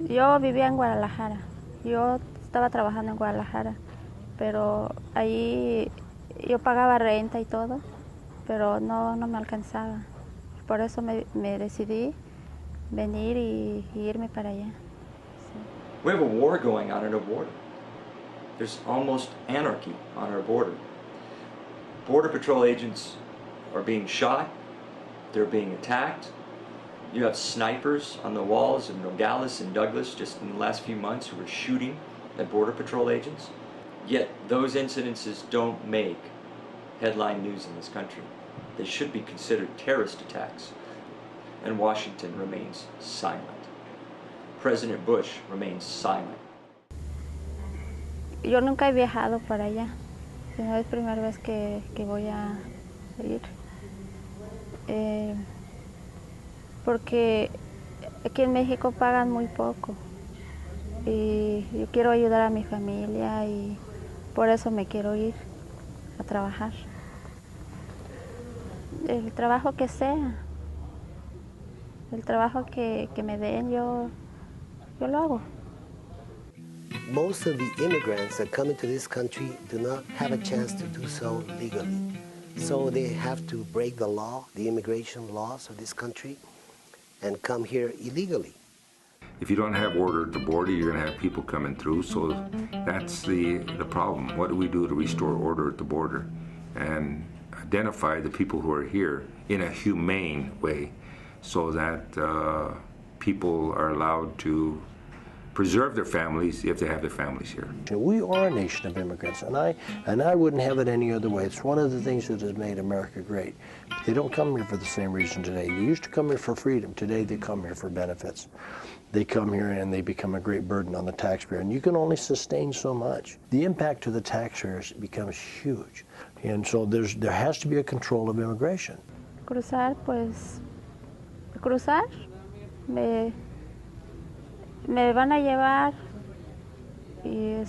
Yo vivía en Guadalajara. Yo estaba trabajando en Guadalajara, pero ahí yo pagaba renta y todo, pero no me alcanzaba. Por eso me decidí venir y irme para allá. Sí. We have a war going on at our border. There's almost anarchy on our border. Border Patrol agents are being shot, they're being attacked. You have snipers on the walls in Nogales and Douglas just in the last few months who are shooting at Border Patrol agents. Yet those incidences don't make headline news in this country. They should be considered terrorist attacks. And Washington remains silent. President Bush remains silent. Yo nunca he viajado para allá. No es la primera vez que voy a ir. Porque aquí en México pagan muy poco. Y yo quiero ayudar a mi familia y por eso me quiero ir a trabajar. El trabajo que sea, el trabajo que me den, yo lo hago. Most of the immigrants that come into this country do not have a chance to do so legally. So they have to break the law, the immigration laws of this country, and come here illegally. If you don't have order at the border, you're going to have people coming through, so that's the problem. What do we do to restore order at the border and identify the people who are here in a humane way so that people are allowed to preserve their families if they have their families here. We are a nation of immigrants, and I wouldn't have it any other way. It's one of the things that has made America great. They don't come here for the same reason today. They used to come here for freedom. Today they come here for benefits. They come here and they become a great burden on the taxpayer, and you can only sustain so much. The impact to the taxpayers becomes huge, and so there has to be a control of immigration. Cruzar, pues, me van a llevar y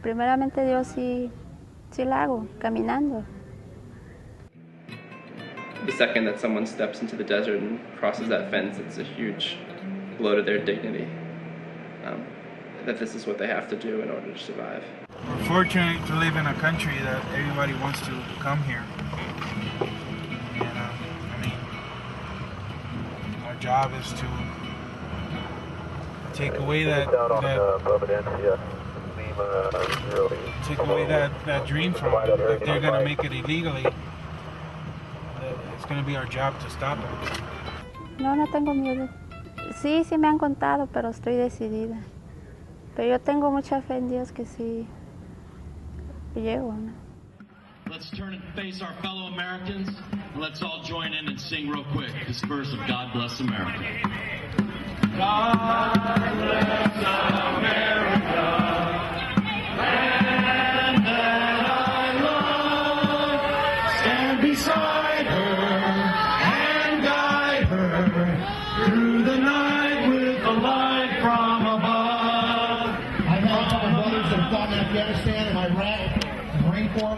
primeramente Dios sí la hago, caminando. The second that someone steps into the desert and crosses that fence, it's a huge blow to their dignity. That this is what they have to do in order to survive. We're fortunate to live in a country that everybody wants to come here. And I mean, our job is to take away that dream from them. If they're going to make it illegally, it's going to be our job to stop it. No tengo miedo. Sí me han contado, pero estoy decidida. Pero yo tengo mucha fe en Dios que sí llego, ¿no? Let's turn and face our fellow Americans, and let's all join in and sing real quick this verse of God Bless America. God bless America, land that I love. Stand beside her and guide her through the night with the light from above. I've had a couple brothers that have fought in Afghanistan and Iraq, the Marine Corps.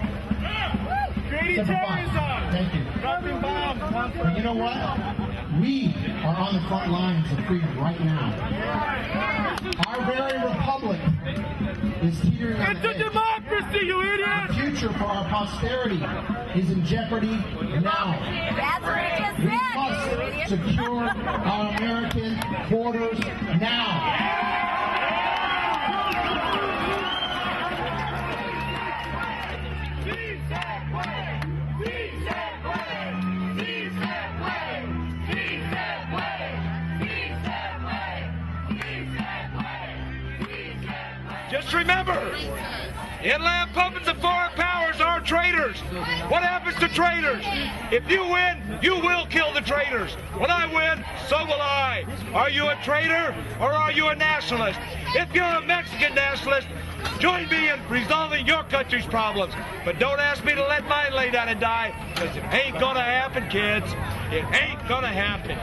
Thank you. But you know what? We are on the front lines of freedom right now. Our very republic is teetering on the edge. It's a democracy, you idiot! The future for our posterity is in jeopardy now. That's what I just said. We must secure our American borders now. Just remember, inland puppets and foreign powers are traitors. What happens to traitors? If you win, you will kill the traitors. When I win, so will I. Are you a traitor or are you a nationalist? If you're a Mexican nationalist, join me in resolving your country's problems. But don't ask me to let mine lay down and die, because it ain't gonna happen, kids. It ain't gonna happen.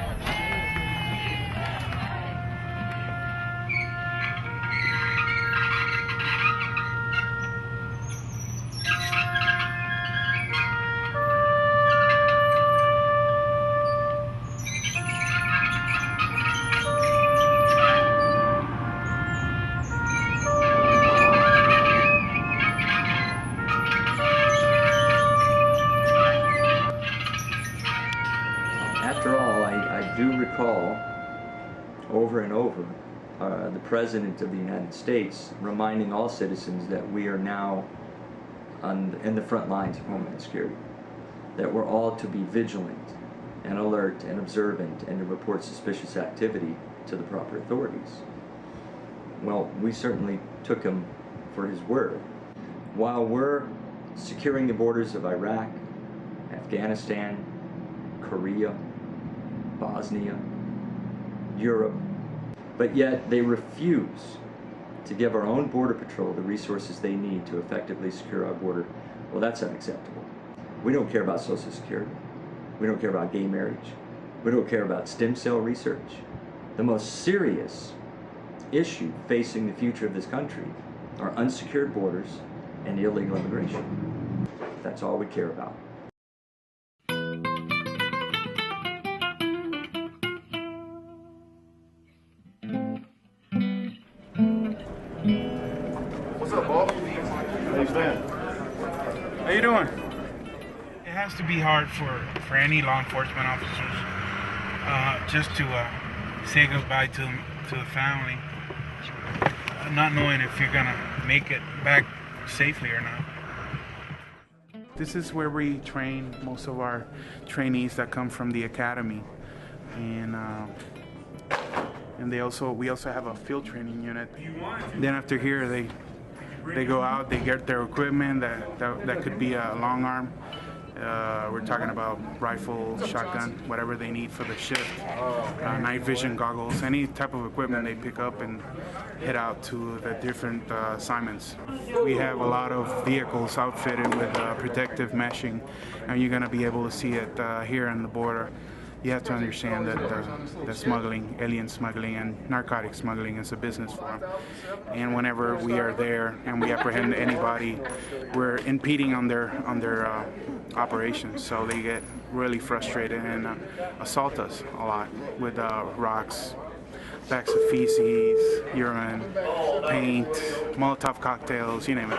over and over the President of the United States reminding all citizens that we are now in the front lines of Homeland Security, that we're all to be vigilant and alert and observant and to report suspicious activity to the proper authorities. Well, we certainly took him for his word. While we're securing the borders of Iraq, Afghanistan, Korea, Bosnia, Europe, but yet they refuse to give our own Border Patrol the resources they need to effectively secure our border. Well, that's unacceptable. We don't care about Social Security. We don't care about gay marriage. We don't care about stem cell research. The most serious issue facing the future of this country are unsecured borders and illegal immigration. That's all we care about. What's up, Bob? How you been? How you doing? It has to be hard for any law enforcement officers just to say goodbye to the family, not knowing if you're gonna make it back safely or not. This is where we train most of our trainees that come from the academy, and we also have a field training unit. Then after here, they go out, they get their equipment that could be a long arm. We're talking about rifle, shotgun, whatever they need for the shift, night vision goggles, any type of equipment they pick up and head out to the different assignments. We have a lot of vehicles outfitted with protective meshing, and you're going to be able to see it here on the border. You have to understand that the smuggling, alien smuggling, and narcotic smuggling is a business for them. And whenever we are there and we apprehend anybody, we're impeding on their operations. So they get really frustrated and assault us a lot with rocks, bags of feces, urine, paint, Molotov cocktails, you name it.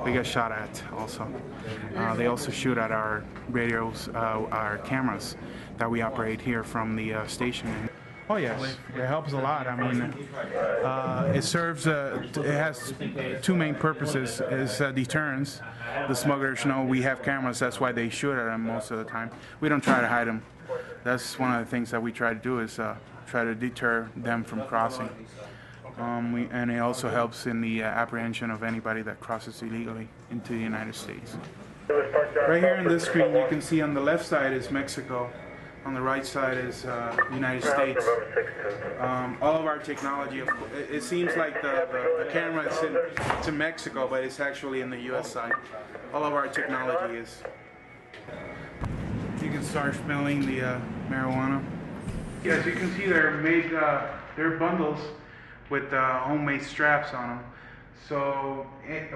We get shot at also. They also shoot at our radios, our cameras that we operate here from the station. Oh yes, it helps a lot. I mean, it serves, it has two main purposes. Is deterrence. The smugglers know we have cameras, that's why they shoot at them most of the time. We don't try to hide them. That's one of the things that we try to do, is try to deter them from crossing. And it also helps in the apprehension of anybody that crosses illegally into the United States. Right here on this screen, you can see on the left side is Mexico. On the right side is United States. All of our technology, it seems like the camera is in Mexico, but it's actually in the U.S. side. All of our technology is. You can start smelling the marijuana. Yes, you can see they're bundles with homemade straps on them. So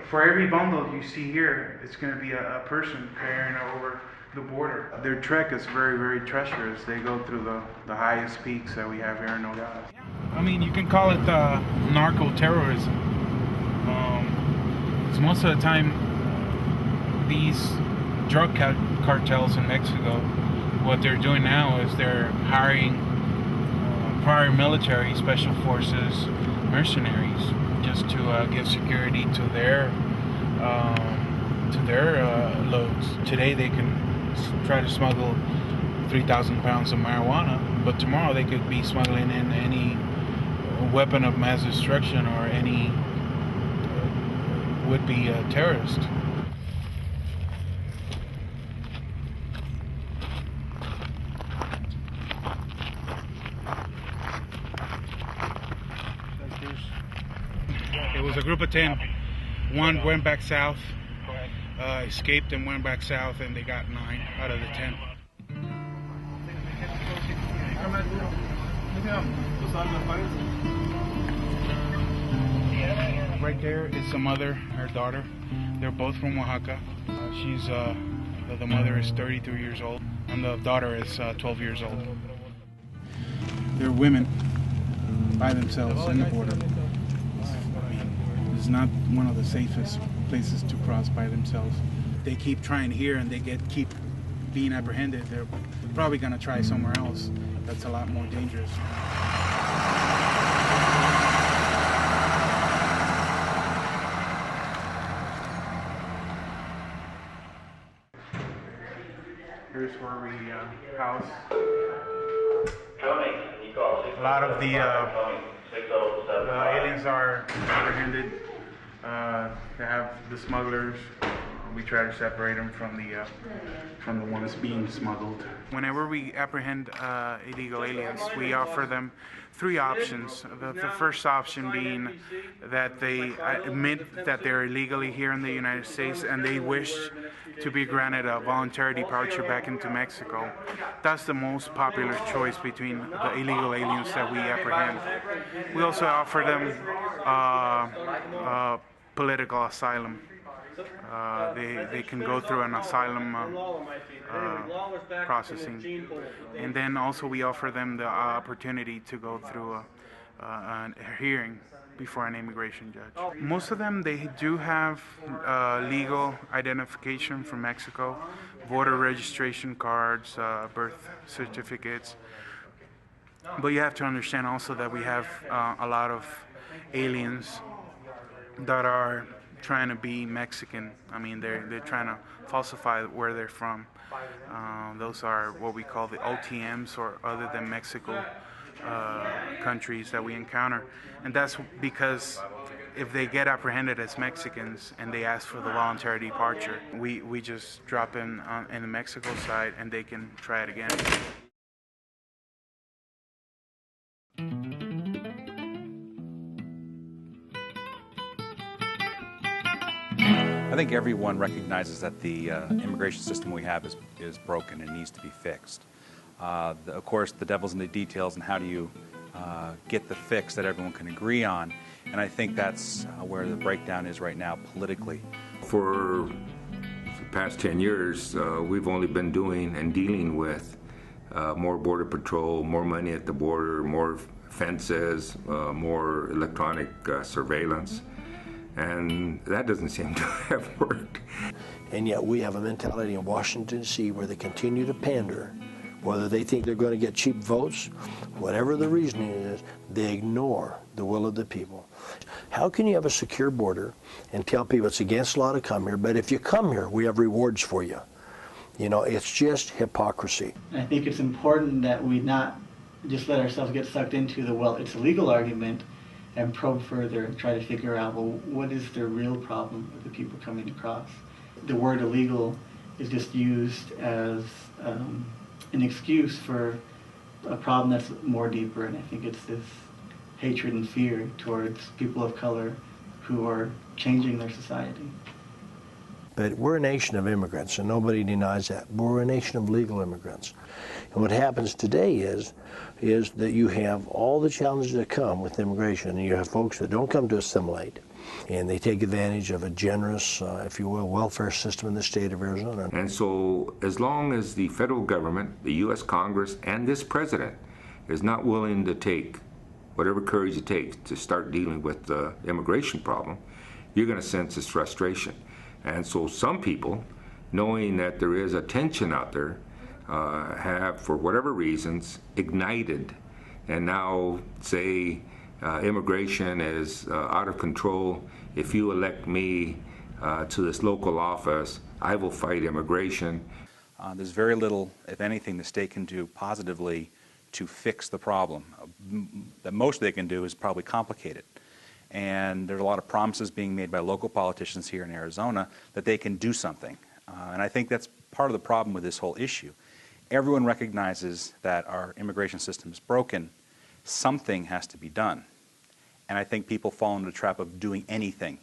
for every bundle you see here, it's going to be a person carrying it over the border. Their trek is very, very treacherous. They go through the highest peaks that we have here in Nogales. I mean, you can call it narco-terrorism. Because most of the time, these drug cartels in Mexico, what they're doing now is they're hiring prior military, special forces, mercenaries, just to give security to their loads. Today they can try to smuggle 3,000 pounds of marijuana, but tomorrow they could be smuggling in any weapon of mass destruction or any would-be terrorist. It was a group of 10. One went back south, escaped and went back south, and they got 9 out of the 10. Right there is the mother, her daughter. They're both from Oaxaca. The mother is 33 years old, and the daughter is 12 years old. They're women by themselves in the border. It's not one of the safest places to cross by themselves. They keep trying here and they keep being apprehended. They're probably going to try somewhere else that's a lot more dangerous. Here's where we house a lot of the aliens are apprehended. They have the smugglers. We try to separate them from the ones being smuggled. Whenever we apprehend illegal aliens, we offer them three options. The first option being that they admit that they're illegally here in the United States and they wish to be granted a voluntary departure back into Mexico. That's the most popular choice between the illegal aliens that we apprehend. We also offer them political asylum. They can go through an asylum processing, and then also we offer them the opportunity to go through a hearing before an immigration judge. Most of them, they do have legal identification from Mexico, voter registration cards, birth certificates, but you have to understand also that we have a lot of aliens that are trying to be Mexican. I mean, they're trying to falsify where they're from. Those are what we call the OTMs, or other than Mexico countries that we encounter. And that's because if they get apprehended as Mexicans and they ask for the voluntary departure, we just drop in the Mexico side and they can try it again. I think everyone recognizes that the immigration system we have is broken and needs to be fixed. Of course, the devil's in the details, and how do you get the fix that everyone can agree on? And I think that's where the breakdown is right now politically. For the past 10 years, we've only been doing and dealing with more border patrol, more money at the border, more fences, more electronic surveillance. And that doesn't seem to have worked. And yet we have a mentality in Washington, D.C. where they continue to pander. Whether they think they're going to get cheap votes, whatever the reasoning is, they ignore the will of the people. How can you have a secure border and tell people it's against the law to come here, but if you come here, we have rewards for you? You know, it's just hypocrisy. I think it's important that we not just let ourselves get sucked into the, well, it's a legal argument, and probe further and try to figure out, well, what is the real problem with the people coming across? The word illegal is just used as an excuse for a problem that's more deeper, and I think it's this hatred and fear towards people of color who are changing their society. But we're a nation of immigrants, and nobody denies that. But we're a nation of legal immigrants. And what happens today is that you have all the challenges that come with immigration, and you have folks that don't come to assimilate, and they take advantage of a generous, if you will, welfare system in the state of Arizona. And so as long as the federal government, the U.S. Congress, and this president is not willing to take whatever courage it takes to start dealing with the immigration problem, you're going to sense this frustration. And so some people, knowing that there is a tension out there, have, for whatever reasons, ignited and now say immigration is out of control. If you elect me to this local office, I will fight immigration. There's very little, if anything, the state can do positively to fix the problem. The most they can do is probably complicate it. And there's a lot of promises being made by local politicians here in Arizona that they can do something. And I think that's part of the problem with this whole issue. Everyone recognizes that our immigration system is broken. Something has to be done. And I think people fall into the trap of doing anything.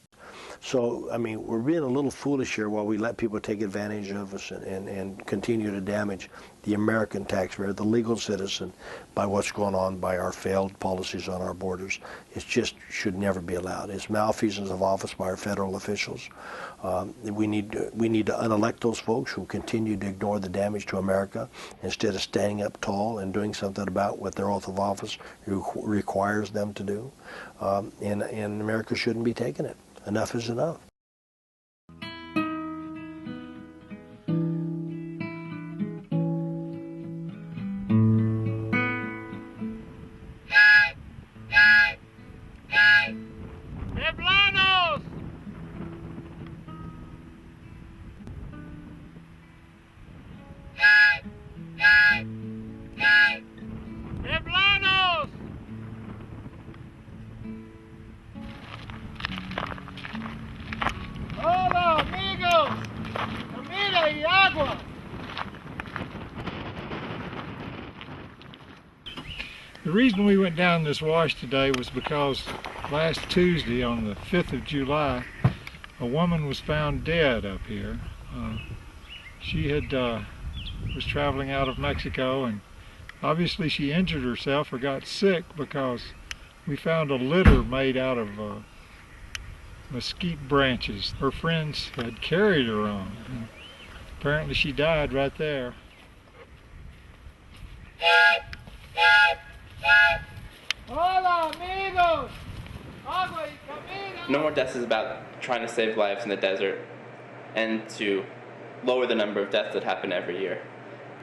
So, I mean, we're being a little foolish here while we let people take advantage of us and continue to damage the American taxpayer, the legal citizen, by what's going on by our failed policies on our borders. It just should never be allowed. It's malfeasance of office by our federal officials. We need to unelect those folks who continue to ignore the damage to America instead of standing up tall and doing something about what their oath of office requires them to do. And America shouldn't be taking it. Enough is enough. The reason we went down this wash today was because last Tuesday, on the 5th of July, a woman was found dead up here. She was traveling out of Mexico, and obviously she injured herself or got sick because we found a litter made out of mesquite branches her friends had carried her on. And apparently she died right there. Hola, amigos. No More Deaths is about trying to save lives in the desert and to lower the number of deaths that happen every year.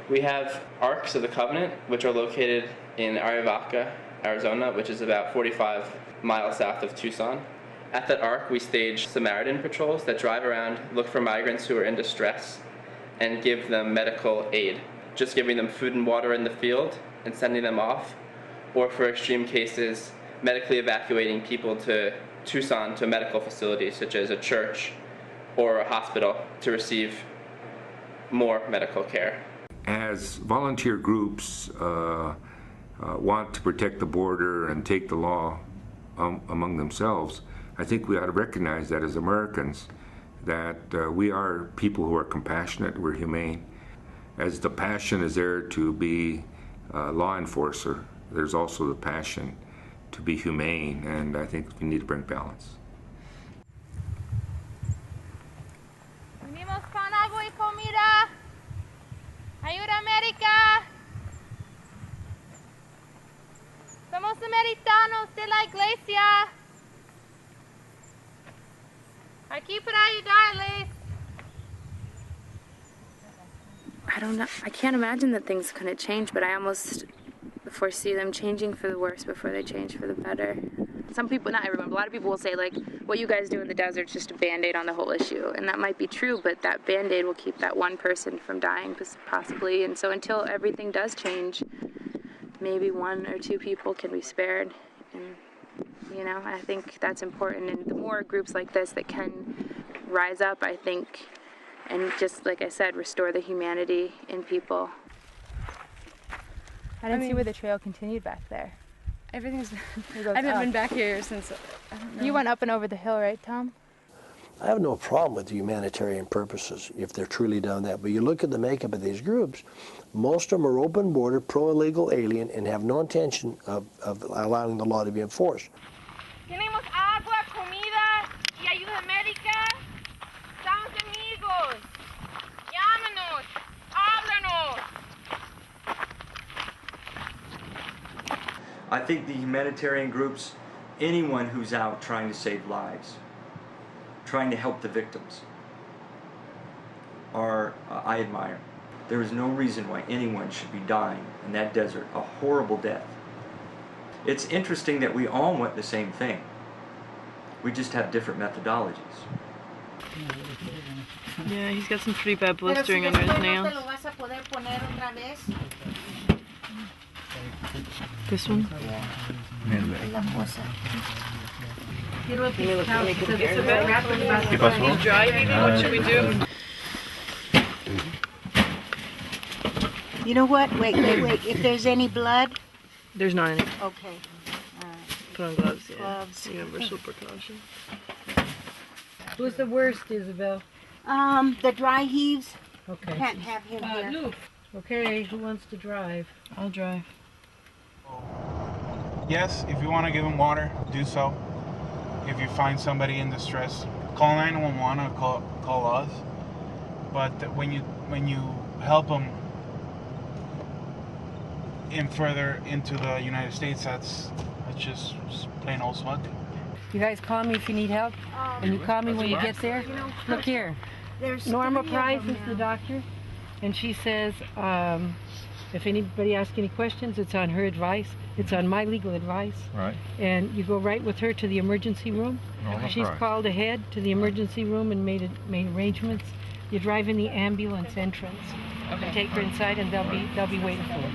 We have Arks of the Covenant, which are located in Arivaca, Arizona, which is about 45 miles south of Tucson. At that Ark, we stage Samaritan patrols that drive around, look for migrants who are in distress, and give them medical aid. Just giving them food and water in the field and sending them off, or for extreme cases, medically evacuating people to Tucson to a medical facility such as a church or a hospital to receive more medical care. As volunteer groups want to protect the border and take the law among themselves, I think we ought to recognize that as Americans, that we are people who are compassionate, we're humane. As the passion is there to be a law enforcer, there's also the passion to be humane, and I think we need to bring balance. Venimos con agua y comida. Ayuda América. Somos americanos de la iglesia. Aquí para ayudarles. I don't know. I can't imagine that things couldn't change, but I almost foresee them changing for the worse before they change for the better. Some people, not everyone, but a lot of people will say, like, what you guys do in the desert is just a Band-Aid on the whole issue. And that might be true, but that Band-Aid will keep that one person from dying, possibly. And so until everything does change, maybe 1 or 2 people can be spared. And, you know, I think that's important. And the more groups like this that can rise up, I think, and just, like I said, restore the humanity in people. I didn't see where the trail continued back there. Everything's... I haven't been back here since... I don't know. You went up and over the hill, right, Tom? I have no problem with the humanitarian purposes if they're truly done that. But you look at the makeup of these groups, most of them are open border, pro-illegal alien, and have no intention of allowing the law to be enforced. Tenemos agua, comida y ayuda América. Estamos amigos. Llámanos. Háblanos. I think the humanitarian groups, anyone who's out trying to save lives, trying to help the victims, I admire. There is no reason why anyone should be dying in that desert a horrible death. It's interesting that we all want the same thing. We just have different methodologies. Yeah, he's got some pretty bad blistering under his nails. This one? He's dry, maybe? What should we do? You know what? Wait. If there's any blood? There's not any. Okay. Put on gloves, yeah. Gloves. Universal precaution. Who's the worst, Isabel? The dry heaves. Okay. Can't have him here. Luke. Okay, who wants to drive? I'll drive. Yes, if you want to give them water, do so. If you find somebody in distress, call 911 or call us. But when you help them further into the United States, that's just plain old smug. You guys call me if you need help, and you call me when you get there. Look here, Norma Price is the doctor, and she says if anybody asks any questions, it's on her advice. It's on my legal advice. Right. And you go right with her to the emergency room. She's called ahead to the emergency room and made arrangements. You drive in the ambulance entrance and take her inside, and they'll be waiting for her.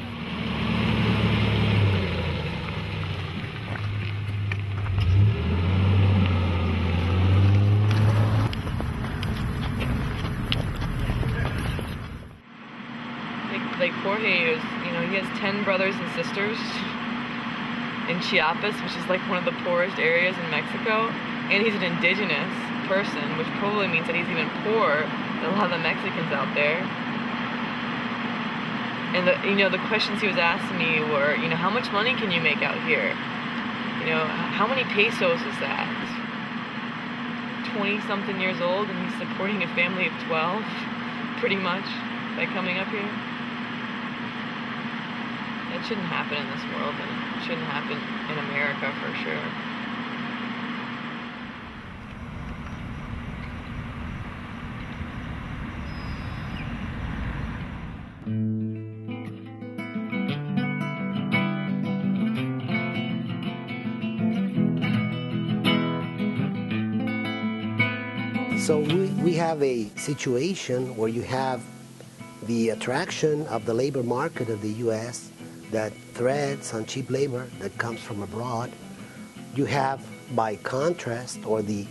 Like Jorge is, he has 10 brothers and sisters. in Chiapas, which is like one of the poorest areas in Mexico, and he's an indigenous person, which probably means that he's even poorer than a lot of the Mexicans out there. And the questions he was asking me were, how much money can you make out here? How many pesos is that? 20-something years old, and he's supporting a family of 12, pretty much, by coming up here. It shouldn't happen in this world, and it shouldn't happen in America for sure. So we have a situation where you have the attraction of the labor market of the U.S. that threads on cheap labor that comes from abroad. You have, by contrast, or the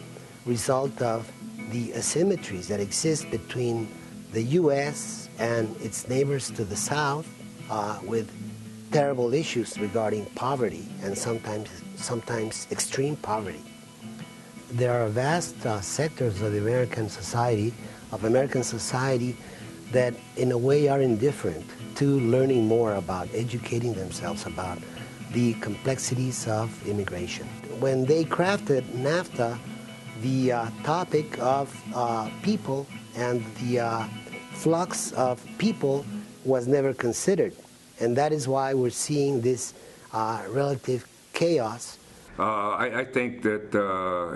result of the asymmetries that exist between the U.S. and its neighbors to the south, with terrible issues regarding poverty and sometimes extreme poverty. There are vast sectors of American society that in a way are indifferent to learning more about, educating themselves about the complexities of immigration. When they crafted NAFTA, the topic of people and the flux of people was never considered. And that is why we're seeing this relative chaos. I think that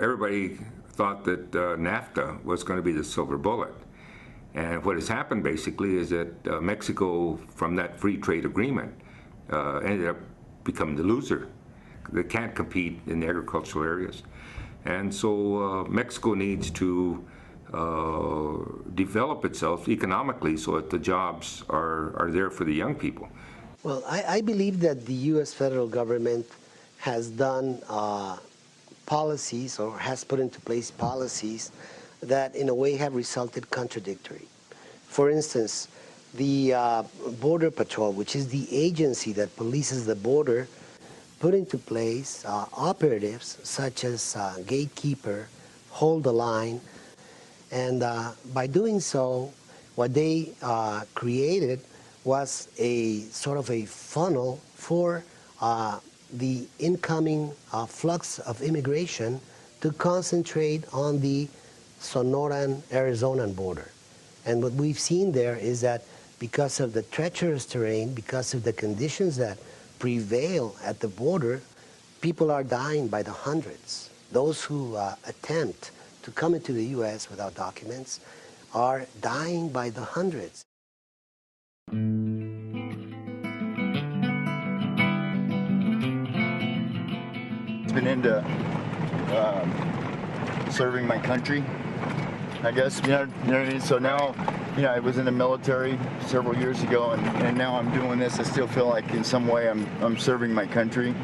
everybody thought that NAFTA was going to be the silver bullet. And what has happened basically is that Mexico, from that free trade agreement, ended up becoming the loser. They can't compete in the agricultural areas. And so Mexico needs to develop itself economically so that the jobs are there for the young people. Well, I believe that the U.S. federal government has done policies or has put into place policies that in a way have resulted contradictory. For instance, the Border Patrol, which is the agency that polices the border, put into place operatives such as gatekeeper, hold the line, and by doing so, what they created was a sort of a funnel for the incoming flux of immigration to concentrate on the Sonoran-Arizonan border. And what we've seen there is that because of the treacherous terrain, because of the conditions that prevail at the border, people are dying by the hundreds. Those who attempt to come into the U.S. without documents are dying by the hundreds. It's been into serving my country, I guess, you know what I mean? So now, I was in the military several years ago, and now I'm doing this. I still feel like in some way I'm serving my country.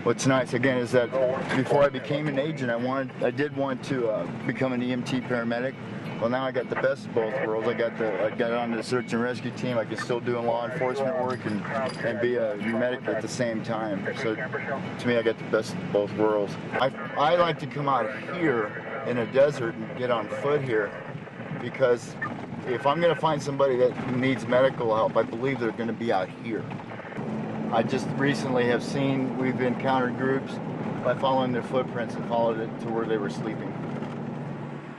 What's nice, again, is that before I became an agent, I did want to become an EMT paramedic. Well, now I got the best of both worlds. I got on the search and rescue team. I can still do law enforcement work and be a medic at the same time. So to me, I got the best of both worlds. I like to come out here in a desert and get on foot here, because if I'm going to find somebody that needs medical help, I believe they're going to be out here. I just recently have seen, we've encountered groups by following their footprints and followed it to where they were sleeping.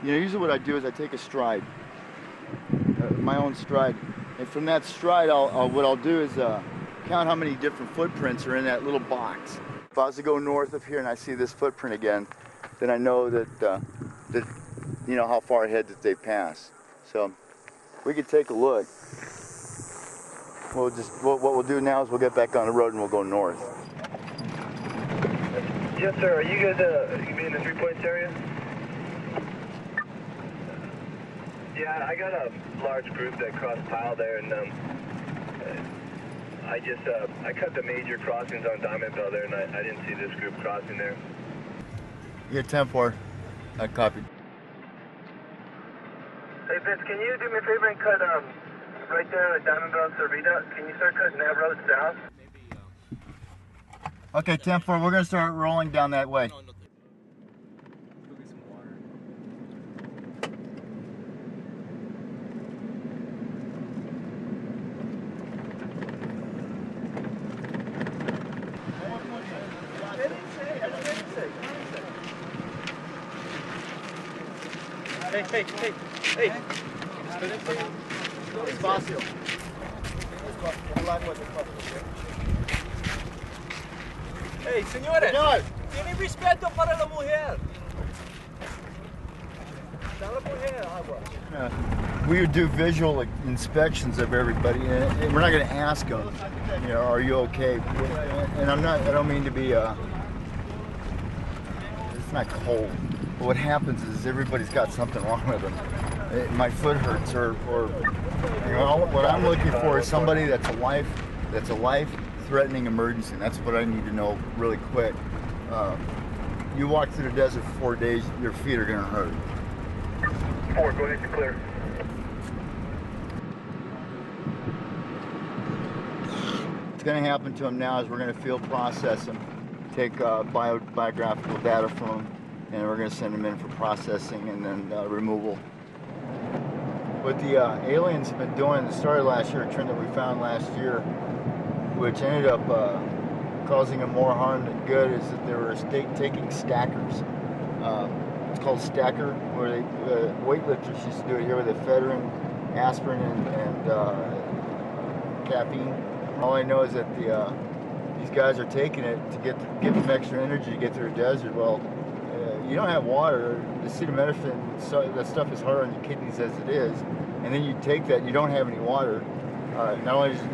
Usually what I do is I take a stride, my own stride, and from that stride, what I'll do is count how many different footprints are in that little box. If I was to go north of here and I see this footprint again, then I know that how far ahead that they pass. So we could take a look. What we'll do now is we'll get back on the road and we'll go north. Yes, sir. Are you guys you be in the 3 Points area? Yeah, I got a large group that crossed tile there, and I cut the major crossings on Diamond Bell there, and I didn't see this group crossing there. You get 10-4. I copied. Hey, Vince, can you do me a favor and cut right there at Diamond Bell Cerrita? Can you start cutting that road south? Okay, 10-4, we're going to start rolling down that way. Hey. Despacio. Hey, señores, Señor. tienen respeto para la mujer. Da la mujer agua. We would do visual inspections of everybody, and we're not going to ask them, you know, are you okay? And I don't mean to be, it's not cold. But what happens is everybody's got something wrong with them. My foot hurts, or you know, what I'm looking for is somebody that's a life-threatening emergency. And that's what I need to know really quick. You walk through the desert for 4 days, your feet are going to hurt. 4, go ahead, you're clear. What's going to happen to them now is we're going to field process them, take biographical data from them, and we're going to send them in for processing and then removal. What the aliens have been doing, it started last year, a trend that we found last year, which ended up causing them more harm than good, is that they were taking stackers. It's called stacker, where they weightlifters used to do it here with ephedrine, aspirin, and caffeine. All I know is that these guys are taking it to give them extra energy to get through the desert. Well, you don't have water. The acetaminophen, that stuff is hard on your kidneys as it is, and then you take that, you don't have any water. Not only does it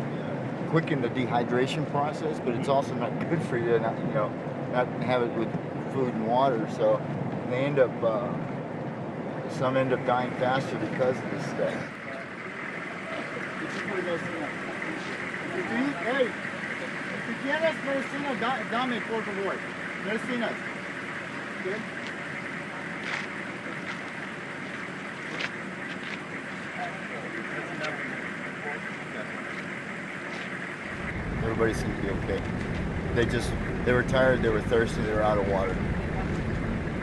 quicken the dehydration process, but it's also not good for you to not have it with food and water. So they end up, some end up dying faster because of this stuff. Hey, si quieres medicina, dame por favor. Medicinas. Good. Everybody seemed to be okay. They were tired, they were thirsty, they were out of water.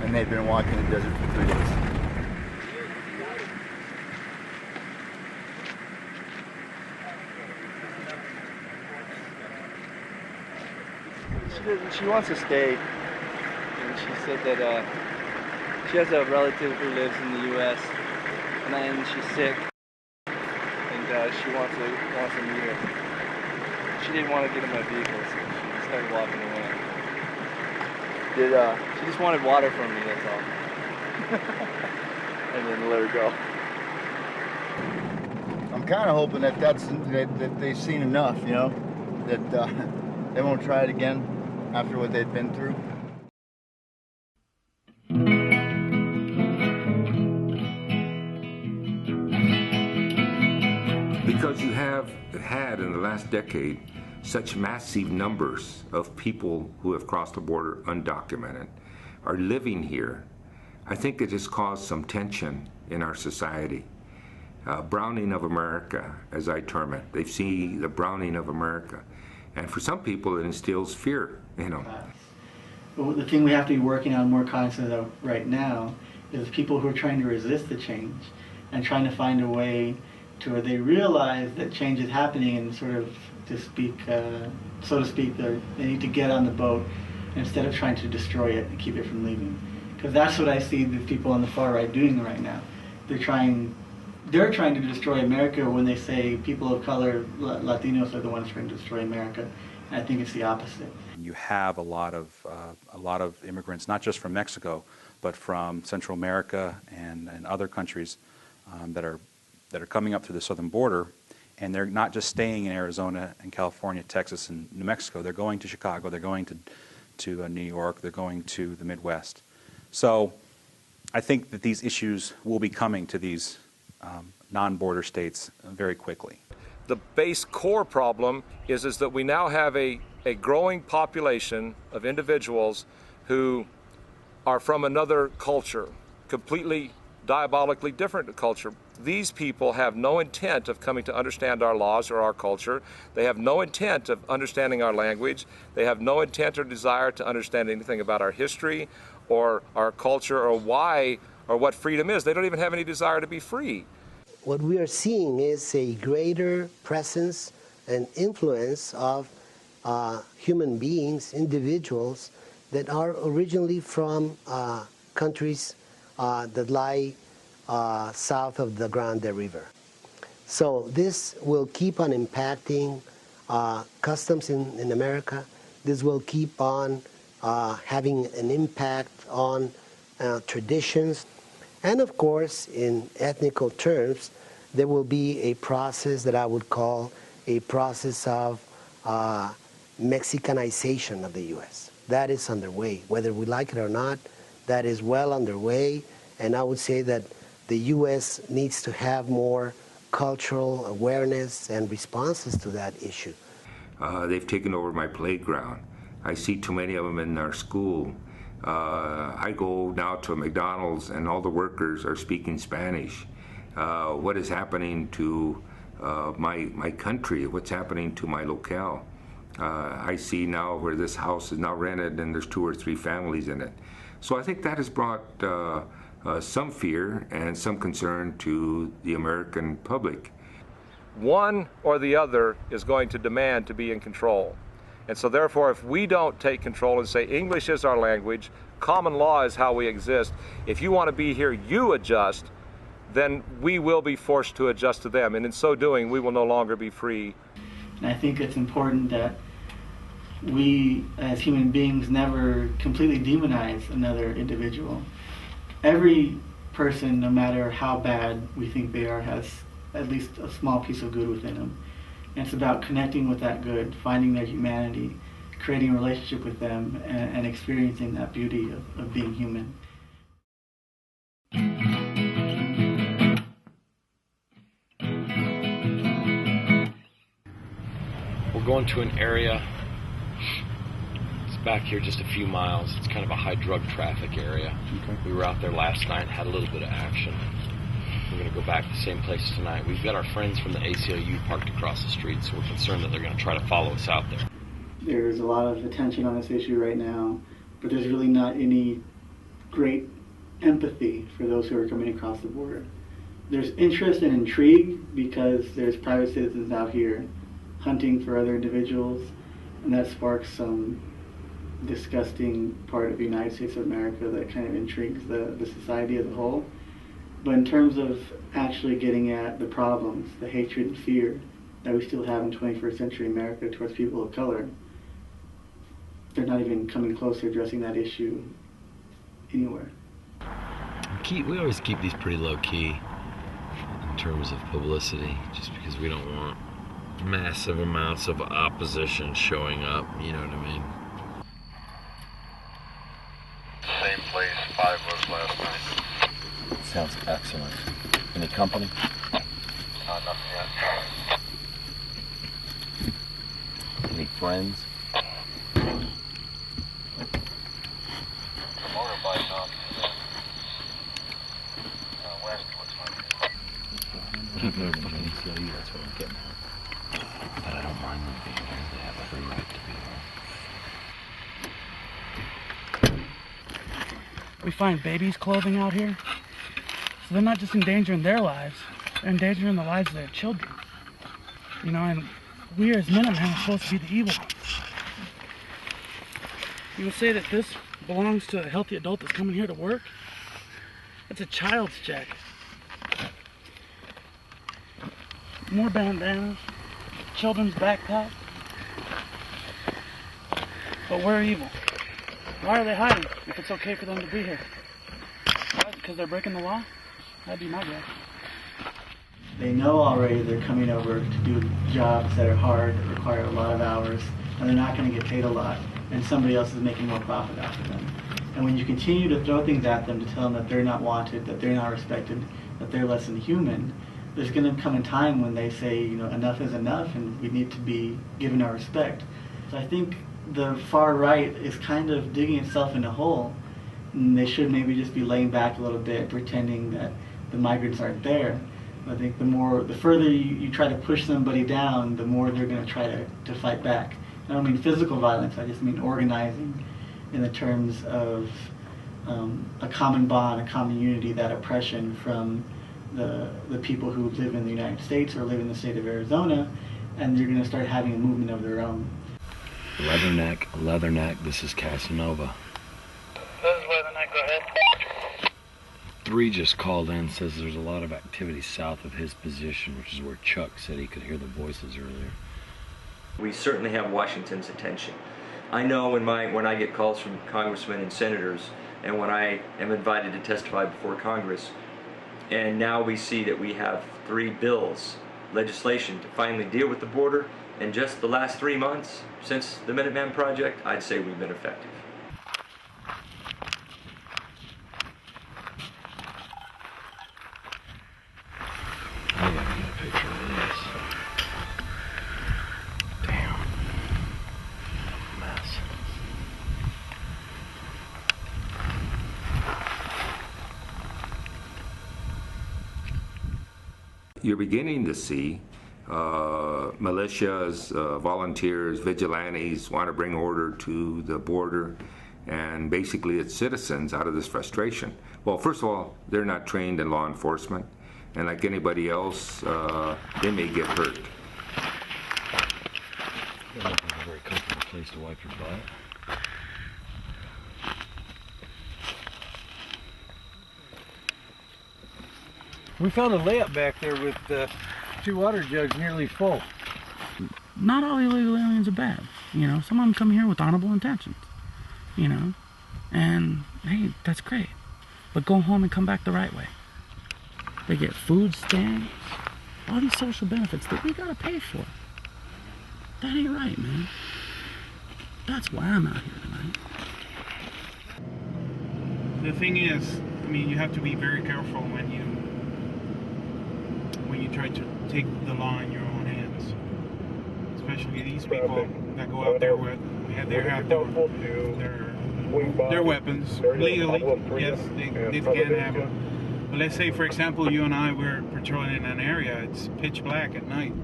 And they've been walking the desert for 3 days. She wants to stay, and she said that she has a relative who lives in the U.S. and then she's sick, and she wants to meet her. She didn't want to get in my vehicle, so she started walking away. She just wanted water from me, that's all. And then let her go. I'm kind of hoping that that they've seen enough, you know, that they won't try it again after what they've been through. Because you have had in the last decade such massive numbers of people who have crossed the border undocumented, are living here, I think it has caused some tension in our society. Browning of America, as I term it. They see the browning of America. And for some people, it instills fear, you know. But the thing we have to be working on more constantly right now is people who are trying to resist the change and trying to find a way to where they realize that change is happening and sort of, so to speak, they need to get on the boat instead of trying to destroy it and keep it from leaving. Because that's what I see the people on the far right doing right now. They're trying to destroy America when they say people of color, Latinos, are the ones trying to destroy America. And I think it's the opposite. You have a lot of immigrants, not just from Mexico, but from Central America and other countries that are coming up through the southern border, and they're not just staying in Arizona and California, Texas, and New Mexico. They're going to Chicago. They're going to New York. They're going to the Midwest. So I think that these issues will be coming to these non-border states very quickly. The base core problem is that we now have a growing population of individuals who are from another culture, completely diabolically different culture. These people have no intent of coming to understand our laws or our culture. They have no intent of understanding our language. They have no intent or desire to understand anything about our history or our culture or why or what freedom is. They don't even have any desire to be free. What we are seeing is a greater presence and influence of human beings, individuals that are originally from countries that lie south of the Grande River. So this will keep on impacting customs in America. This will keep on having an impact on traditions. And of course, in ethnical terms, there will be a process that I would call a process of Mexicanization of the U.S. That is underway. Whether we like it or not, that is well underway. And I would say that the U.S. needs to have more cultural awareness and responses to that issue. They've taken over my playground. I see too many of them in our school. I go now to a McDonald's and all the workers are speaking Spanish. What is happening to my country? What's happening to my locale? I see now where this house is now rented and there's 2 or 3 families in it. So I think that has brought some fear and some concern to the American public. One or the other is going to demand to be in control. And so therefore, if we don't take control and say English is our language, common law is how we exist, if you want to be here, you adjust, then we will be forced to adjust to them. And in so doing, we will no longer be free. And I think it's important that we, as human beings, never completely demonize another individual. Every person, no matter how bad we think they are, has at least a small piece of good within them. And it's about connecting with that good, finding their humanity, creating a relationship with them, and experiencing that beauty of being human. We're going to an area, it's back here just a few miles. It's kind of a high drug traffic area. Okay. We were out there last night, had a little bit of action. We're going to go back to the same place tonight. We've got our friends from the ACLU parked across the street, so we're concerned that they're going to try to follow us out there. There's a lot of attention on this issue right now, but there's really not any great empathy for those who are coming across the border. There's interest and intrigue because there's private citizens out here hunting for other individuals, and that sparks some disgusting part of the United States of America that kind of intrigues the society as a whole. But in terms of actually getting at the problems, the hatred and fear that we still have in 21st century America towards people of color, they're not even coming close to addressing that issue anywhere. We always keep these pretty low key in terms of publicity, just because we don't want massive amounts of opposition showing up, you know what I mean? Same place 5 was last night. Sounds excellent. Any company? Nothing yet. Any friends? Motorbike off west, looks like. Keep moving, ACLU, that's what I'm getting at. But I don't mind them being here. They have every right to be here. We find babies' clothing out here. So they're not just endangering their lives, they're endangering the lives of their children. You know, and we as men are supposed to be the evil ones. You would say that this belongs to a healthy adult that's coming here to work? That's a child's check. More bandanas, children's backpacks. But we're evil. Why are they hiding if it's okay for them to be here? Why? Because they're breaking the law? That'd be my guess. They know already they're coming over to do jobs that are hard, that require a lot of hours, and they're not going to get paid a lot, and somebody else is making more profit after them. And when you continue to throw things at them to tell them that they're not wanted, that they're not respected, that they're less than human, there's going to come a time when they say, you know, enough is enough and we need to be given our respect. So I think the far right is kind of digging itself in a hole And they should maybe just be laying back a little bit, pretending that the migrants aren't there. I think the further you try to push somebody down, the more they're going to try to fight back. I don't mean physical violence, I just mean organizing in the terms of a common bond, a common unity, that oppression from the people who live in the United States or live in the state of Arizona, and they're going to start having a movement of their own. Leatherneck, this is Casanova. This is Leatherneck, go ahead. 3 just called in, says there's a lot of activity south of his position, which is where Chuck said he could hear the voices earlier. We certainly have Washington's attention. I know when I get calls from congressmen and senators, and when I am invited to testify before Congress, and now we see that we have 3 bills, legislation to finally deal with the border. In just the last 3 months since the Minuteman Project, I'd say we've been effective. I gotta get a picture of this. Damn. Mess. You're beginning to see militias, volunteers, vigilantes want to bring order to the border, and basically it's citizens out of this frustration. Well, first of all, they're not trained in law enforcement, and like anybody else, they may get hurt. Doesn't look like a very comfortable place to wipe your butt. We found a layup back there with 2 water jugs nearly full. Not all illegal aliens are bad. You know, some of them come here with honorable intentions. You know, and hey, that's great. But go home and come back the right way. They get food stamps, all these social benefits that we gotta pay for. That ain't right, man. That's why I'm out here tonight. The thing is, I mean, you have to be very careful when you try to take the law in your own hands. Especially these people that go out there with, they have their weapons legally. Yes, they can have them. But let's say, for example, you and I were patrolling in an area. It's pitch black at night.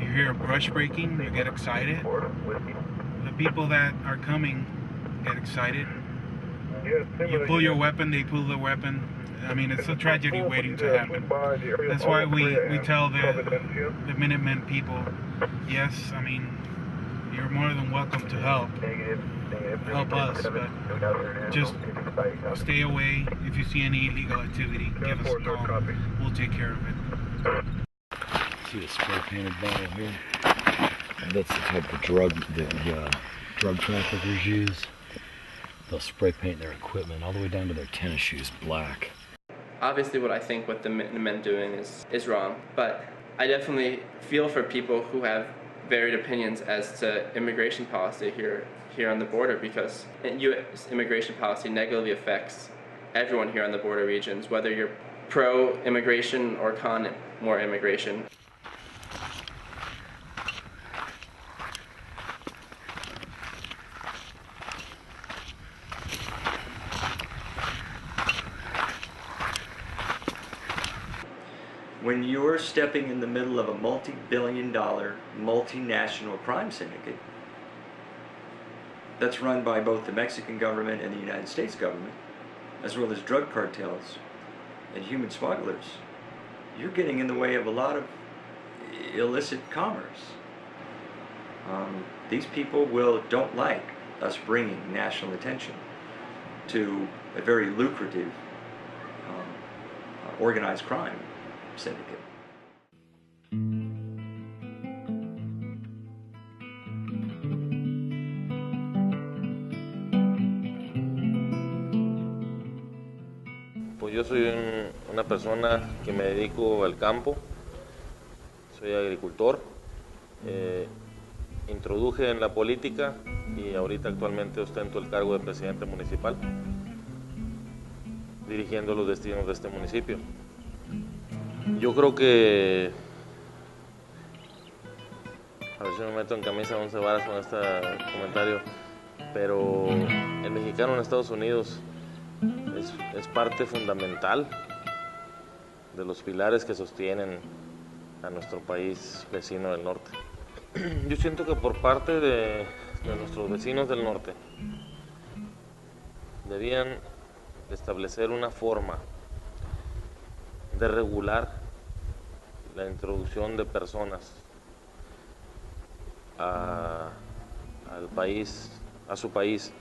You hear a brush breaking, you get excited. The people that are coming get excited. You pull your weapon, they pull their weapon. I mean, it's a tragedy waiting to happen. That's why we tell the Minutemen people, yes, I mean, you're more than welcome to help us, but just stay away. If you see any illegal activity, give us a call. We'll take care of it. See the spray painted bottle here? That's the type of drug that drug traffickers use. They'll spray paint their equipment all the way down to their tennis shoes black. Obviously what I think what the Minutemen doing is wrong, but I definitely feel for people who have varied opinions as to immigration policy here on the border, because U.S. immigration policy negatively affects everyone here on the border regions, whether you're pro-immigration or con more immigration. When you're stepping in the middle of a multi-billion-dollar multinational crime syndicate that's run by both the Mexican government and the United States government, as well as drug cartels and human smugglers, you're getting in the way of a lot of illicit commerce. These people don't like us bringing national attention to a very lucrative organized crime syndicate. Pues yo soy una persona que me dedico al campo, soy agricultor, introduje en la política y ahorita actualmente ostento el cargo de presidente municipal, dirigiendo los destinos de este municipio. Yo creo que, a ver si me meto en camisa de 11 varas con este comentario, pero el mexicano en Estados Unidos es parte fundamental de los pilares que sostienen a nuestro país vecino del norte. Yo siento que por parte de nuestros vecinos del norte debían establecer una forma de regular la introducción de personas al país, a su país.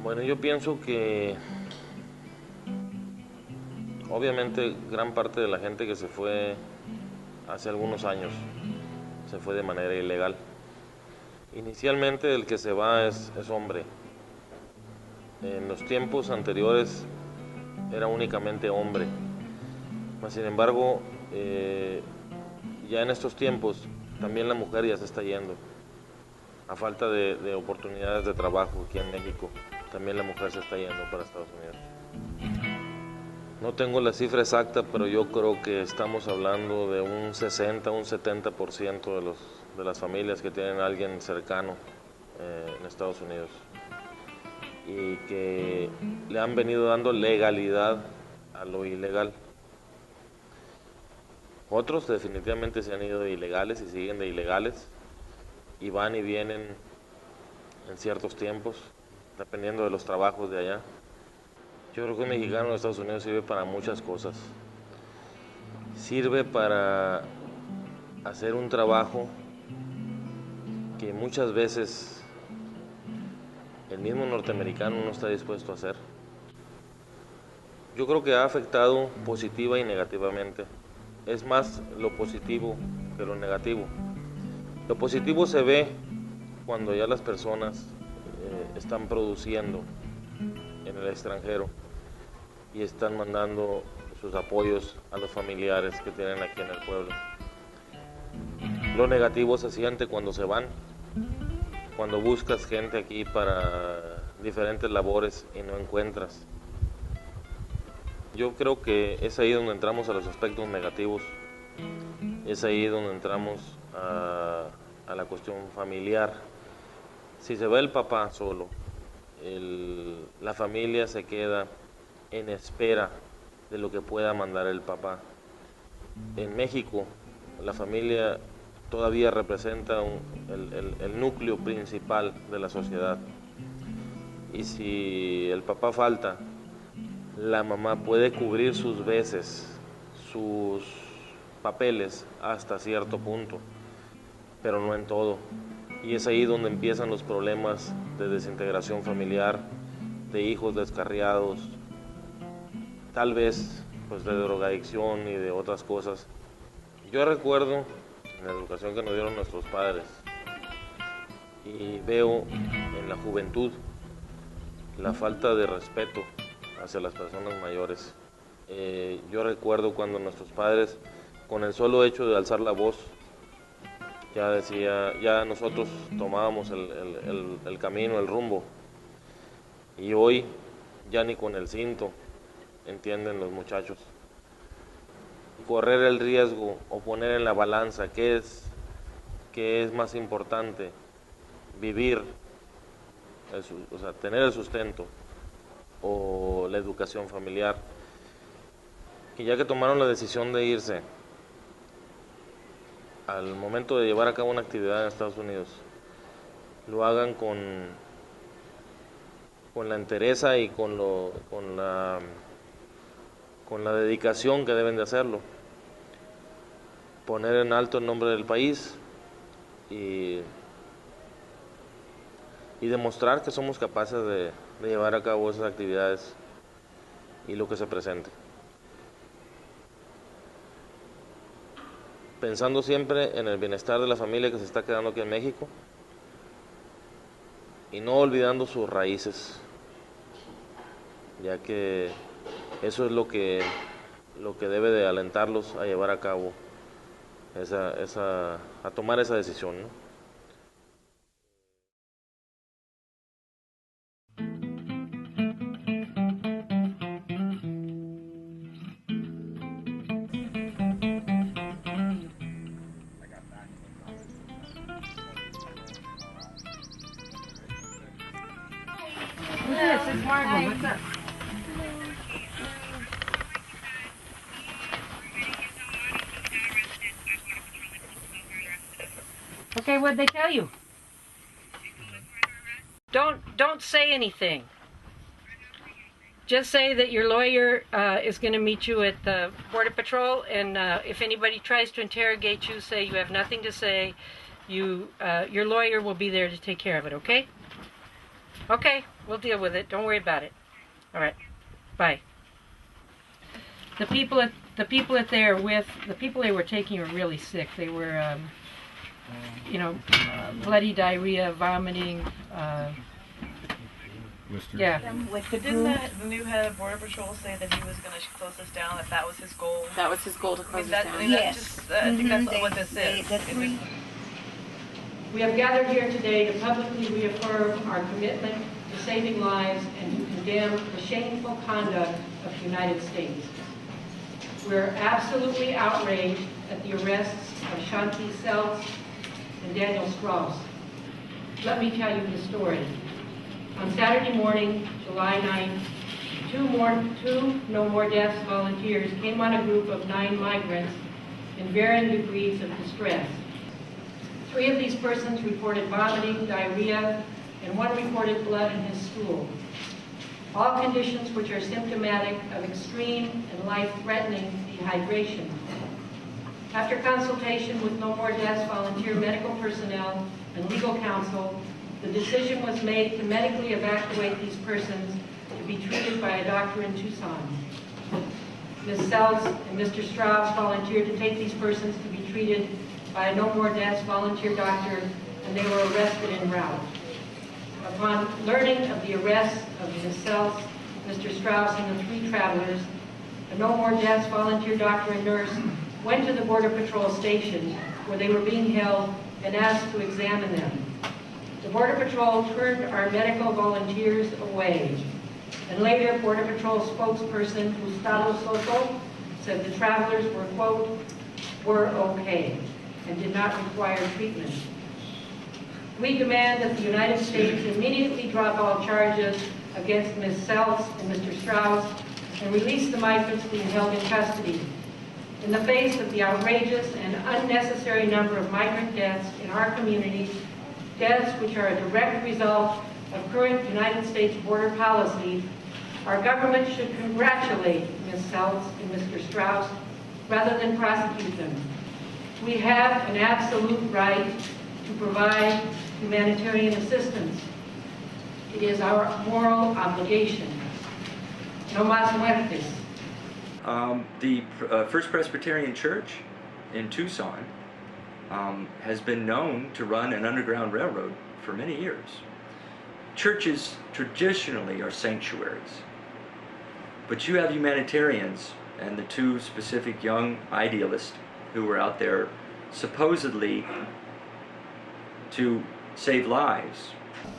Bueno, yo pienso que obviamente gran parte de la gente que se fue hace algunos años se fue de manera ilegal. Inicialmente el que se va es hombre. En los tiempos anteriores era únicamente hombre. Sin embargo, ya en estos tiempos también la mujer ya se está yendo. A falta de oportunidades de trabajo aquí en México, también la mujer se está yendo para Estados Unidos. No tengo la cifra exacta, pero yo creo que estamos hablando de un 60, un 70% de las familias que tienen a alguien cercano en Estados Unidos y que le han venido dando legalidad a lo ilegal. Otros definitivamente se han ido de ilegales y siguen de ilegales y van y vienen en ciertos tiempos, dependiendo de los trabajos de allá. Yo creo que un mexicano en Estados Unidos sirve para muchas cosas. Sirve para hacer un trabajo que muchas veces el mismo norteamericano no está dispuesto a hacer. Yo creo que ha afectado positiva y negativamente. Es más lo positivo que lo negativo. Lo positivo se ve cuando ya las personas están produciendo en el extranjero y están mandando sus apoyos a los familiares que tienen aquí en el pueblo. Lo negativo se siente cuando se van, cuando buscas gente aquí para diferentes labores y no encuentras. Yo creo que es ahí donde entramos a los aspectos negativos, es ahí donde entramos a la cuestión familiar. Si se va el papá solo, la familia se queda en espera de lo que pueda mandar el papá. En México, la familia todavía representa el núcleo principal de la sociedad. Y si el papá falta, la mamá puede cubrir sus veces, sus papeles hasta cierto punto, pero no en todo. Y es ahí donde empiezan los problemas de desintegración familiar, de hijos descarriados, tal vez pues de drogadicción y de otras cosas. Yo recuerdo en la educación que nos dieron nuestros padres y veo en la juventud la falta de respeto hacia las personas mayores. Yo recuerdo cuando nuestros padres, con el solo hecho de alzar la voz, ya nosotros tomábamos el camino, el rumbo, y hoy ya ni con el cinto entienden los muchachos. Correr el riesgo o poner en la balanza qué es más importante, vivir, o sea, tener el sustento o la educación familiar. Y ya que tomaron la decisión de irse, al momento de llevar a cabo una actividad en Estados Unidos, lo hagan con la entereza y con la dedicación que deben de hacerlo. Poner en alto el nombre del país y demostrar que somos capaces de llevar a cabo esas actividades y lo que se presente. Pensando siempre en el bienestar de la familia que se está quedando aquí en México y no olvidando sus raíces, ya que eso es lo que debe de alentarlos a llevar a cabo a tomar esa decisión, ¿no? Who's this? It's Margot. What's up? Okay, what'd they tell you? Don't say anything. Just say that your lawyer is going to meet you at the Border Patrol, and if anybody tries to interrogate you, say you have nothing to say. Your lawyer will be there to take care of it, okay? Okay, we'll deal with it. Don't worry about it. All right, bye. The people they were taking were really sick. They were, bloody diarrhea, vomiting. Yeah. But didn't the new head of Border Patrol say that he was going to close this down, that was his goal? That was his goal, to close this down? Yes. I think that's what this is. We have gathered here today to publicly reaffirm our commitment to saving lives and to condemn the shameful conduct of the United States. We are absolutely outraged at the arrests of Shanti Seltz and Daniel Strauss. Let me tell you the story. On Saturday morning, July 9th, two No More Deaths volunteers came on a group of 9 migrants in varying degrees of distress. 3 of these persons reported vomiting, diarrhea, and 1 reported blood in his stool. All conditions which are symptomatic of extreme and life-threatening dehydration. After consultation with No More Deaths volunteer medical personnel and legal counsel, the decision was made to medically evacuate these persons to be treated by a doctor in Tucson. Ms. Sells and Mr. Strauss volunteered to take these persons to be treated by a No More Deaths volunteer doctor, and they were arrested en route. Upon learning of the arrest of Ms. Sells, Mr. Strauss, and the 3 travelers, a No More Deaths volunteer doctor and nurse went to the Border Patrol station where they were being held and asked to examine them. The Border Patrol turned our medical volunteers away. And later, Border Patrol spokesperson Gustavo Soto said the travelers were, quote, were okay and did not require treatment. We demand that the United States immediately drop all charges against Ms. Seltz and Mr. Strauss and release the migrants being held in custody. In the face of the outrageous and unnecessary number of migrant deaths in our community, deaths which are a direct result of current United States border policies, our government should congratulate Ms. Seltz and Mr. Strauss rather than prosecute them. We have an absolute right to provide humanitarian assistance. It is our moral obligation. No más muertes. The First Presbyterian Church in Tucson has been known to run an underground railroad for many years. Churches traditionally are sanctuaries, but you have humanitarians and the 2 specific young idealists who were out there supposedly to save lives.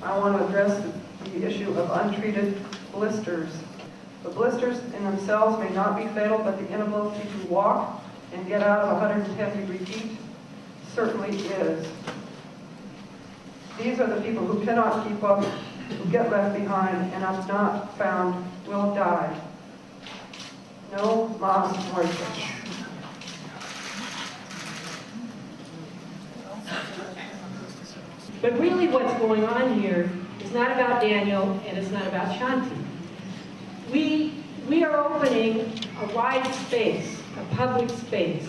I want to address the issue of untreated blisters. The blisters in themselves may not be fatal, but the inability to walk and get out of 110-degree heat certainly is. These are the people who cannot keep up, who get left behind, and if not found, will die. No más muertes. But really what's going on here is not about Daniel and it's not about Shanti. We are opening a wide space, a public space,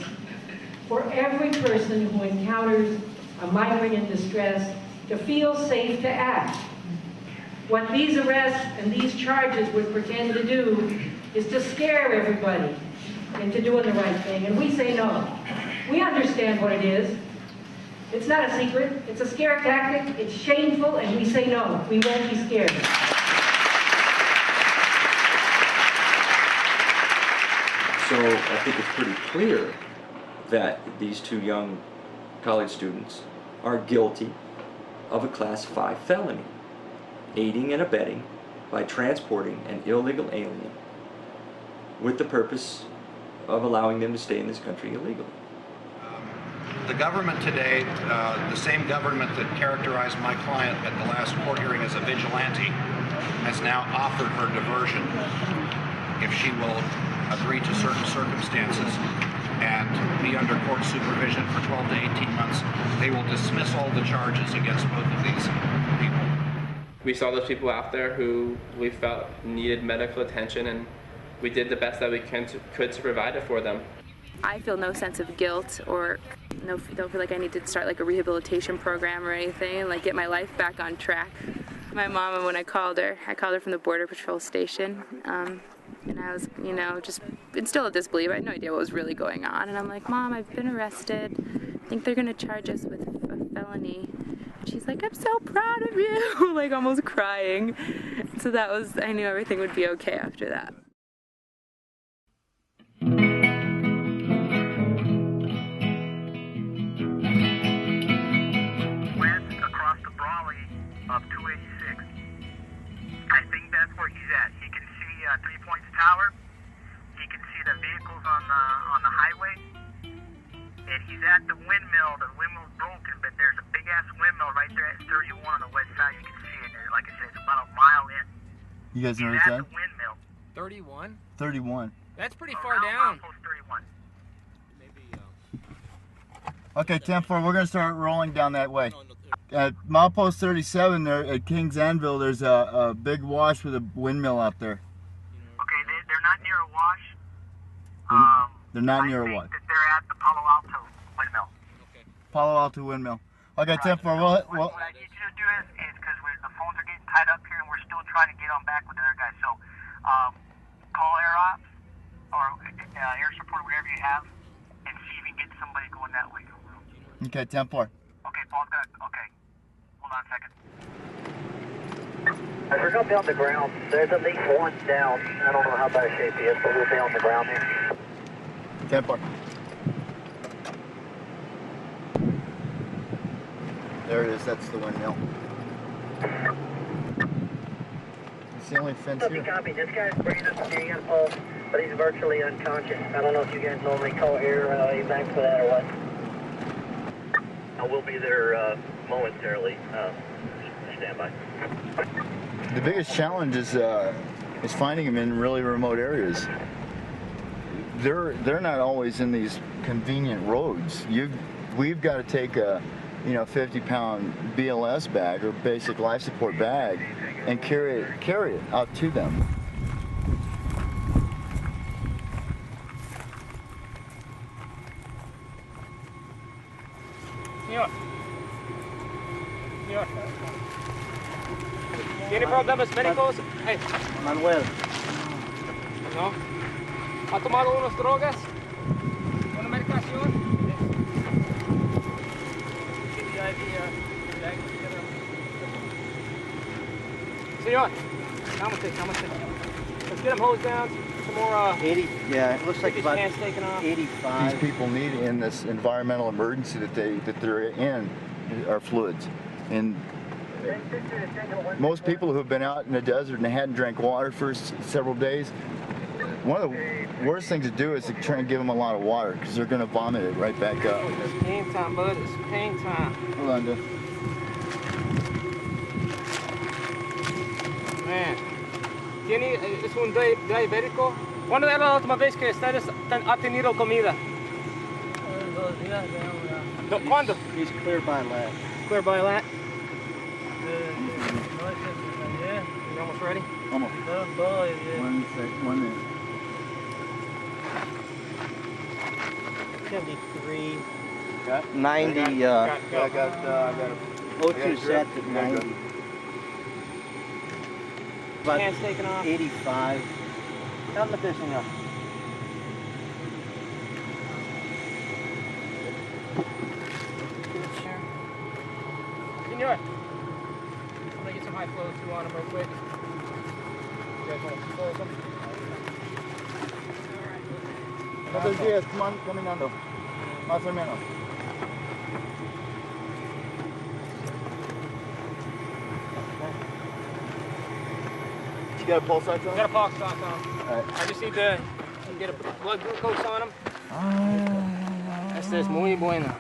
for every person who encounters a migrant in distress to feel safe to act. What these arrests and these charges would pretend to do is to scare everybody into doing the right thing, and we say no. We understand what it is. It's not a secret, it's a scare tactic, it's shameful, and we say no, we won't be scared. So I think it's pretty clear that these 2 young college students are guilty of a Class 5 felony, aiding and abetting by transporting an illegal alien with the purpose of allowing them to stay in this country illegally. The government today, the same government that characterized my client at the last court hearing as a vigilante, has now offered her diversion if she will agree to certain circumstances and be under court supervision for 12 to 18 months. They will dismiss all the charges against both of these people. We saw those people out there who we felt needed medical attention, and we did the best that we could to provide it for them. I feel no sense of guilt or don't feel like I need to start like a rehabilitation program or anything, like get my life back on track. My mom, when I called her from the Border Patrol station, and I was, just in still a disbelief. I had no idea what was really going on. And I'm like, Mom, I've been arrested. I think they're going to charge us with a felony. And she's like, I'm so proud of you, like almost crying. So I knew everything would be okay after that. Across the Brawley of 286. I think that's where he's at. He can see 3 Points Tower. He can see the vehicles on the highway. And he's at the windmill. The windmill's broken, but there's a big ass windmill right there at 31 on the west side. You can see it. Like I said, it's about a mile in. You guys know He's what's at that? the windmill. 31? 31. That's pretty far down. Post 31. Okay, 10-4, we're going to start rolling down that way. At milepost 37 there at Kings Anvil, there's a big wash with a windmill out there. Okay, they're not near a wash. They're not near a wash. They're at the Palo Alto windmill. Palo Alto windmill. Okay, 10-4, What I need you to do is because the phones are getting tied up here and we're still trying to get on back with the other guys. So call Air Ops or Air Support, whatever you have, and see if you can get somebody going that way. Okay, 10-4. Okay, Paul's got it. Okay. Hold on a second. As we're going to be on the ground, there's at least one down. I don't know how bad shape he is, but we'll be on the ground here. 10-4. There it is, that's the windmill. It's the only fence here. Copy. This guy's breathing, getting a pulse, but he's virtually unconscious. I don't know if you guys normally call air evac for that or what. We'll be there momentarily. Stand by. The biggest challenge is finding them in really remote areas. They're not always in these convenient roads. We've got to take a 50-pound BLS bag or basic life support bag and carry it out to them. Señor. ¿Tiene problemas médicos? Hey. Manuel. ¿No? ¿Ha tomado unas drogas? ¿Una medicación? Señor, let's get him hosed down. Some more 80, yeah, it looks like about hands taken off. 85. These people need in this environmental emergency that they're in are fluids. And most people who have been out in the desert and they hadn't drank water for several days, one of the worst things to do is to try and give them a lot of water because they're going to vomit it right back up. It's pain time, bud. It's pain time. Hold on, dude. Man. ¿Es un diabético? ¿Cuándo era la última vez que ustedes ha tenido comida? 2 días ya. ¿Cuándo? He's clear by lat. Clear by lat? Yeah. You almost ready? Almost. 1 minute. 73. Got 90. I got it. O2 set at 90. About Hands taken off. 85. Cálmate, señor. Senor, I'm gonna get some high flow through on him real quick. You guys want to close them? Buenos días, come on, caminando. Más o menos. You got a pulse ox on? Got a pulse ox on. Alright. I just need to get a blood glucose on him. Esta es muy buena.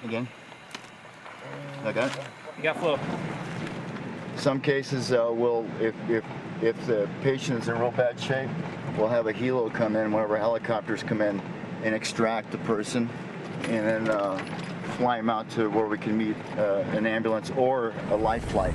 Again. I got it. You got flow. Some cases, if the patient is in real bad shape, we'll have a helo come in, one of our helicopters come in and extract the person, and then fly them out to where we can meet an ambulance or a life flight.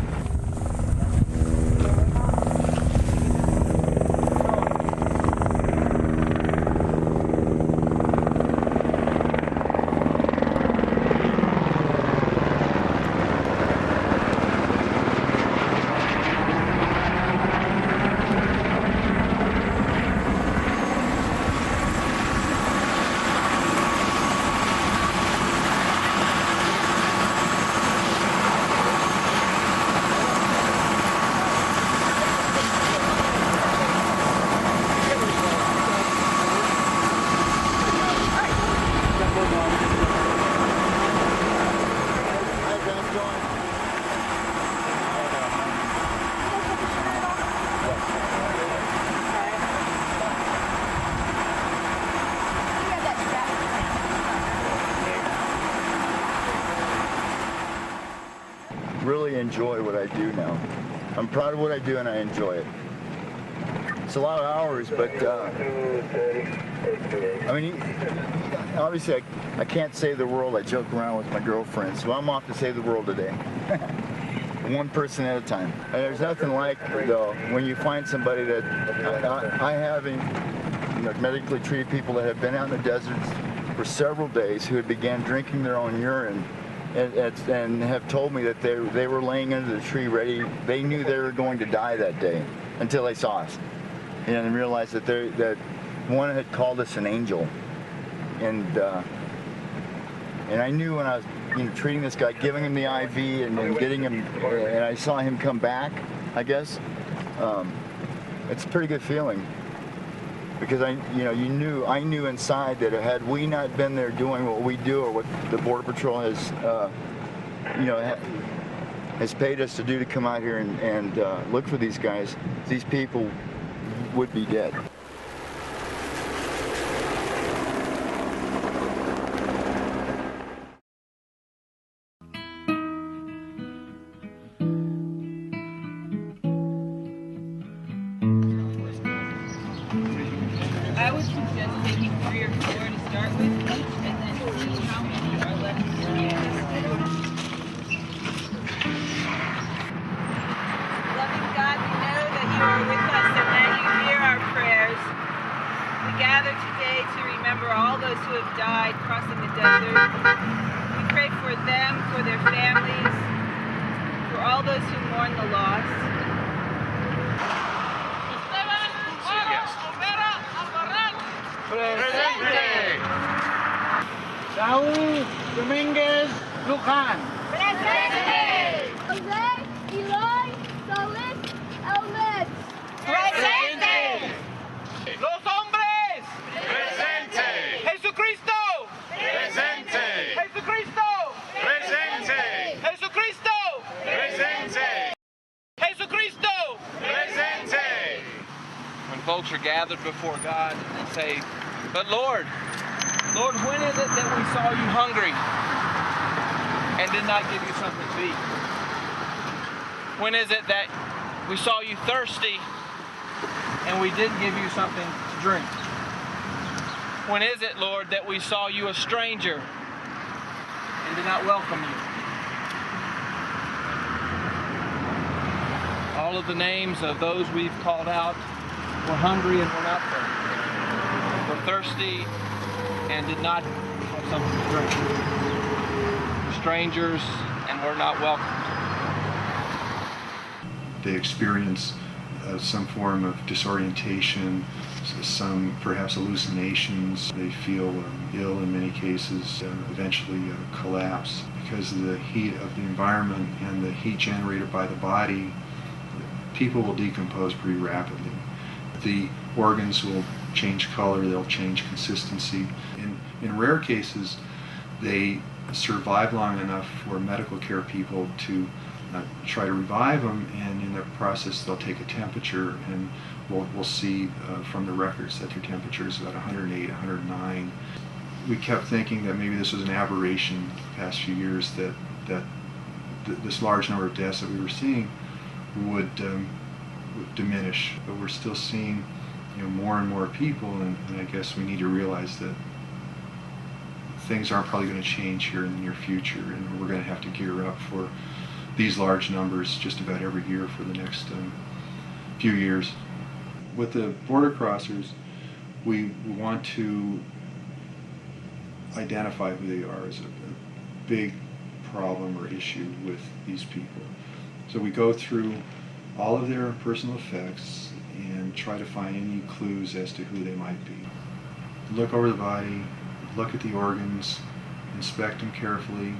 Really enjoy what I do now. I'm proud of what I do and I enjoy it. It's a lot of hours, but I mean, obviously I can't save the world. I joke around with my girlfriend, so I'm off to save the world today. One person at a time. And there's nothing like, though, when you find somebody that I have medically treated people that have been out in the deserts for several days who had began drinking their own urine and have told me that they were laying under the tree ready. They knew they were going to die that day until they saw us, and realized that one had called us an angel. And I knew when I was treating this guy, giving him the IV and getting him, and I saw him come back, I guess, it's a pretty good feeling. Because I knew inside that had we not been there doing what we do, or what the Border Patrol has, has paid us to do, to come out here and look for these guys, these people would be dead. I would suggest taking 3 or 4 to start with, and then see how many are left to do. Loving God, we know that you are with us and that you hear our prayers. We gather today to remember all those who have died crossing the desert. We pray for them, for their families, for all those who mourn the loss. Presente. Saúl Dominguez Luján. Presente. José Eloy Solis Elmed. Presente. Los hombres. Presente. Jesucristo. Presente. Jesucristo. Presente. Jesucristo. Presente. Jesucristo. Presente. When folks are gathered before God and say, but Lord, when is it that we saw you hungry and did not give you something to eat? When is it that we saw you thirsty and we didn't give you something to drink? When is it, Lord, that we saw you a stranger and did not welcome you? All of the names of those we've called out were hungry and were not thirsty. Were thirsty and did not have something to drink. Were strangers and were not welcomed. They experience some form of disorientation, some perhaps hallucinations. They feel ill in many cases, eventually collapse because of the heat of the environment and the heat generated by the body. People will decompose pretty rapidly. The organs will change color, they'll change consistency. In rare cases, they survive long enough for medical care people to try to revive them, and in the process they'll take a temperature, and we'll see from the records that their temperature is about 108, 109. We kept thinking that maybe this was an aberration the past few years, that this large number of deaths that we were seeing would diminish, but we're still seeing more and more people, and I guess we need to realize that things aren't probably going to change here in the near future, and we're going to have to gear up for these large numbers just about every year for the next few years. With the border crossers, we want to identify who they are as a big problem or issue with these people. So we go through all of their personal effects and try to find any clues as to who they might be. Look over the body, look at the organs, inspect them carefully,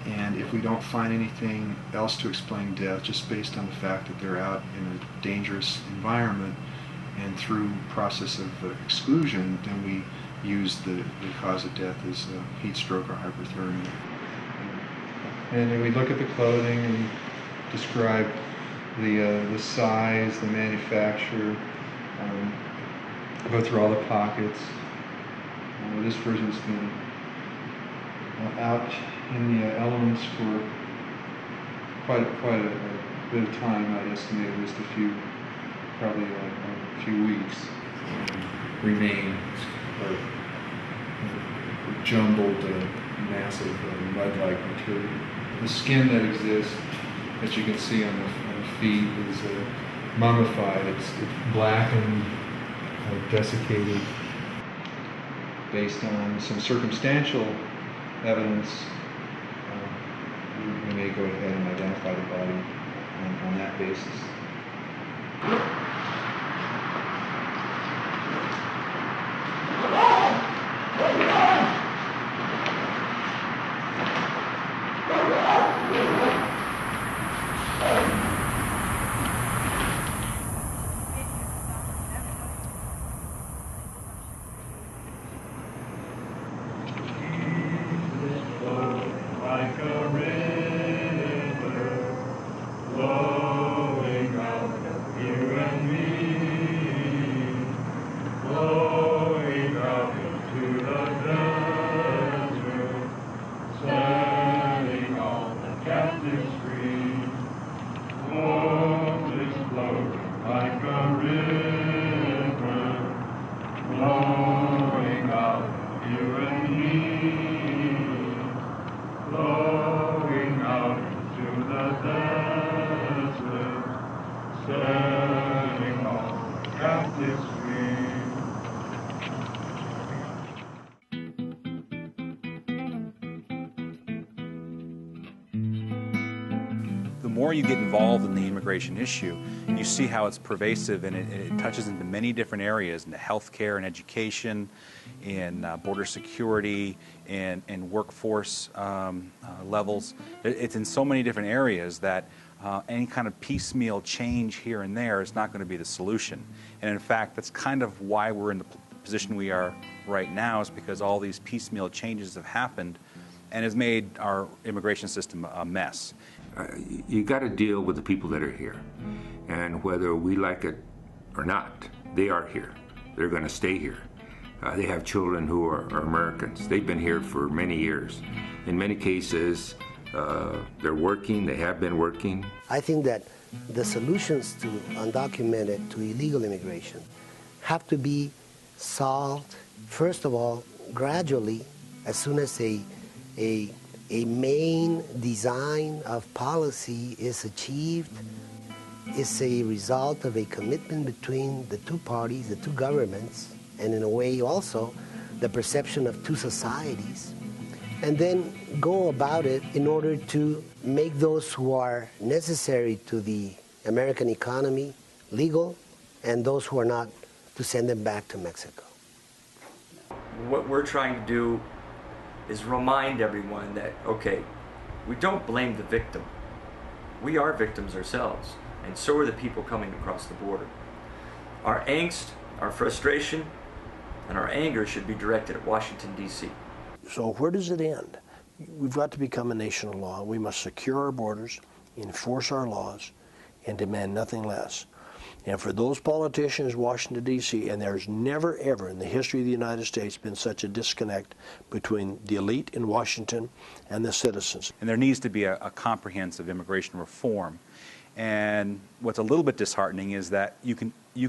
and if we don't find anything else to explain death, just based on the fact that they're out in a dangerous environment and through process of exclusion, then we use the cause of death as heat stroke or hyperthermia. And then we look at the clothing and describe the size, the manufacturer, go through all the pockets. This person's been out in the elements for quite a bit of time. I estimate at least probably a few weeks. Remain jumbled, massive mud-like material. The skin that exists, that you can see on the feet, is mummified. It's blackened, desiccated. Based on some circumstantial evidence, we may go ahead and identify the body on that basis. The more you get involved in the immigration issue, you see how it's pervasive, and it touches into many different areas, into healthcare and education, in border security, and workforce levels. It's in so many different areas that any kind of piecemeal change here and there is not going to be the solution. And in fact, that's kind of why we're in the position we are right now, is because all these piecemeal changes have happened and has made our immigration system a mess. You got to deal with the people that are here, and whether we like it or not, they are here. They're going to stay here. They have children who are Americans. They've been here for many years. In many cases, they're working, they have been working. I think that the solutions to undocumented, to illegal immigration, have to be solved, first of all, gradually, as soon as a main design of policy is achieved. Is a result of a commitment between the two parties, the two governments, and in a way also the perception of two societies, and then go about it in order to make those who are necessary to the American economy legal, and those who are not, to send them back to Mexico. What we're trying to do is remind everyone that, okay, we don't blame the victim. We are victims ourselves, and so are the people coming across the border. Our angst Our frustration and our anger should be directed at Washington, D.C. So where does it end? We've got to become a nation of law. We must secure our borders, enforce our laws, and demand nothing less. And for those politicians in Washington, D.C., and there's never, ever in the history of the United States been such a disconnect between the elite in Washington and the citizens. And there needs to be a comprehensive immigration reform. And what's a little bit disheartening is that you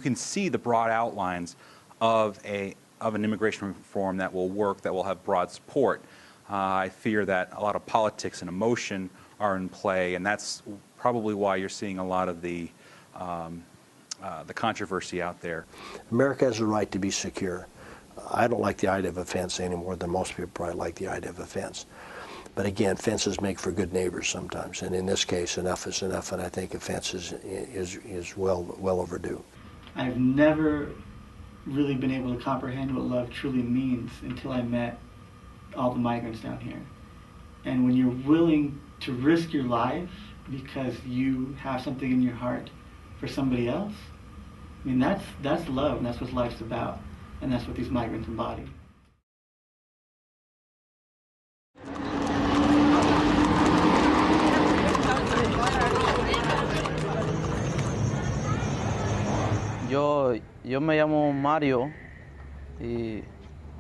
can see the broad outlines of an immigration reform that will work, that will have broad support. I fear that a lot of politics and emotion are in play, and that's probably why you're seeing a lot of the controversy out there. America has a right to be secure. I don't like the idea of a fence any more than most people probably like the idea of a fence. But again, fences make for good neighbors sometimes, and in this case, enough is enough, and I think a fence is well overdue. I've never really been able to comprehend what love truly means until I met all the migrants down here. And when you're willing to risk your life because you have something in your heart for somebody else, I mean, that's love, and that's what life's about, and that's what these migrants embody. Yo me llamo Mario y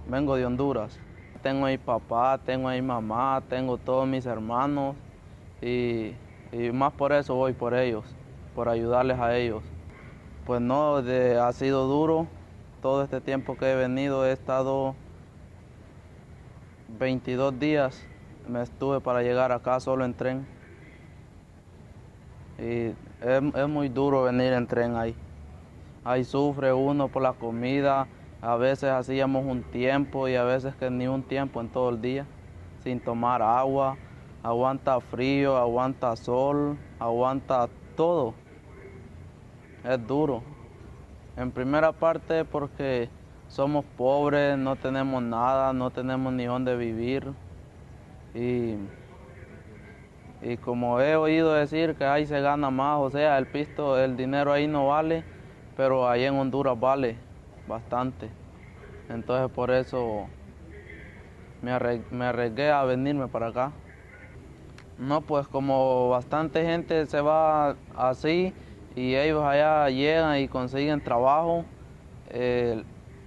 vengo de Honduras. Tengo a mi papá, tengo a mi mamá, tengo todos mis hermanos y más por eso voy por ellos, por ayudarles a ellos. Pues no, ha sido duro. Todo este tiempo que he venido he estado 22 días, me estuve para llegar acá solo en tren. Y es muy duro venir en tren ahí. Ahí sufre uno por la comida, a veces hacíamos un tiempo y a veces que ni un tiempo en todo el día, sin tomar agua, aguanta frío, aguanta sol, aguanta todo. Es duro. En primera parte porque somos pobres, no tenemos nada, no tenemos ni dónde vivir. Y como he oído decir que ahí se gana más, o sea, el dinero ahí no vale, pero ahí en Honduras vale bastante. Entonces por eso me arriesgué a venirme para acá. No, pues como bastante gente se va así y ellos allá llegan y consiguen trabajo,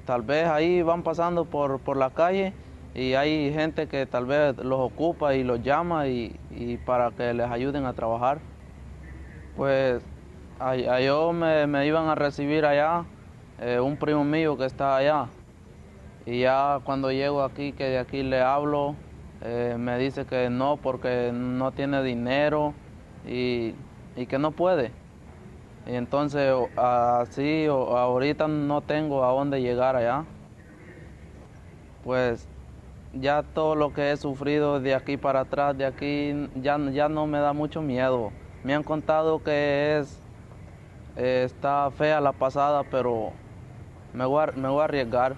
tal vez ahí van pasando por la calle y hay gente que tal vez los ocupa y los llama y para que les ayuden a trabajar. Pues yo me iban a recibir allá, un primo mío que está allá. Y ya cuando llego aquí, que de aquí le hablo, me dice que no porque no tiene dinero y que no puede. Y entonces así ahorita no tengo a dónde llegar allá. Pues ya todo lo que he sufrido de aquí para atrás, de aquí ya no me da mucho miedo. Me han contado que está fea la pasada, pero me voy a arriesgar.